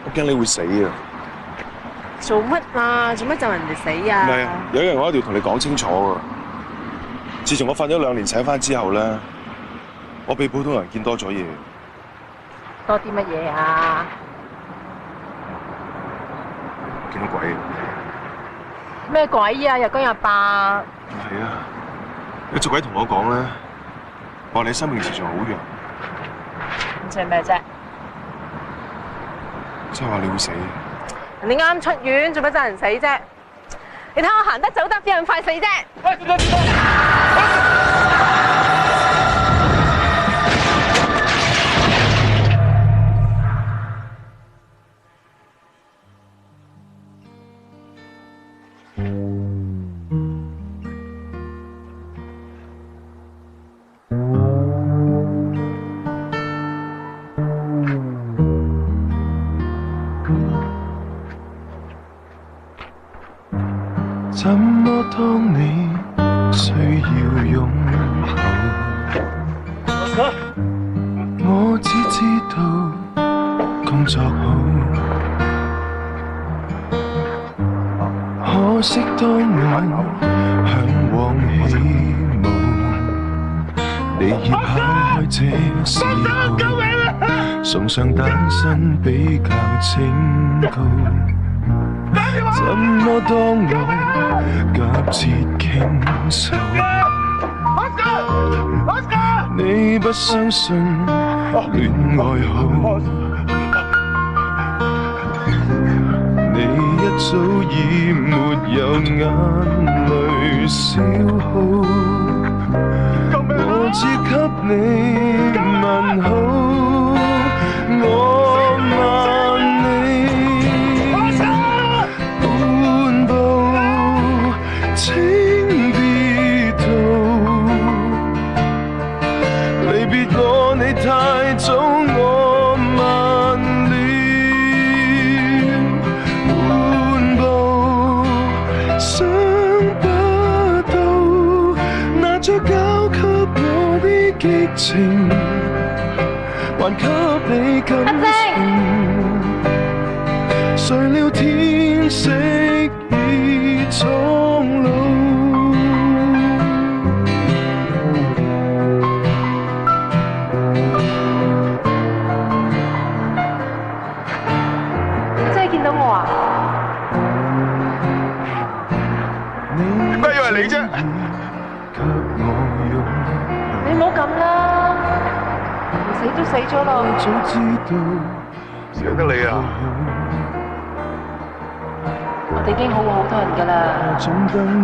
我驚你會死啊！做乜啊？做乜就人哋死啊？唔係，有一樣我一定要同你講清楚㗎。自從我瞓咗2年醒翻之後咧，我比普通人見多咗嘢。多啲乜嘢啊？見到鬼。咩鬼啊？日光日白。係啊，有隻鬼同我講咧，話你生命持續好弱。即係咩啫？即係話你會死。你啱出院，做乜真人死啫？你睇我行得走得，邊人快死啫？怎麼當你需要擁抱？我只知道工作好，可惜當我向往起舞，你已拋開這嗜好，崇尚單身比較清高。怎麼當我夾切傾訴？你不相信戀愛好，你一早已沒有眼淚消耗，我只給你問好，我問你半步請別逃，離別我你太早，我慢了半步，想不到拿着交給我的激情，還給你感情，誰料天色已蒼老。真係見到我啊？點解要係你啫？你唔好咁啦，死都死咗咯。早知道捨得你啊！我哋已經好過好多人㗎啦。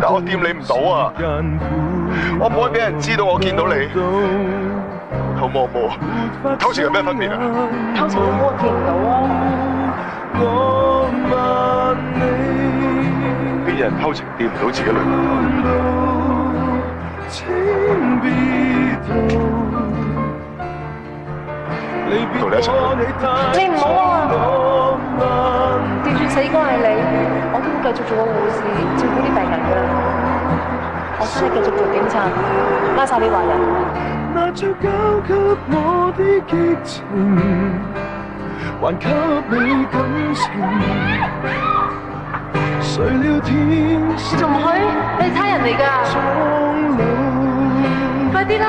但我掂你唔到啊！我唔可以俾人知道我見到你。偷摸摸，偷情有咩分別啊？偷情都摸見唔到啊！我問你，邊有人偷情掂唔到自己女朋友？請別逃，同你一齊你唔好啊！調轉死光係你，我都會繼續做個護士，照顧啲病人㗎啦。我真係繼續做警察，拉晒啲壞人。拿着交給我的激情，還給你感情，誰料天色仲唔去？你差人嚟㗎！蒼老，快啲啦！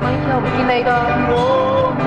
我以後唔見你㗎。我問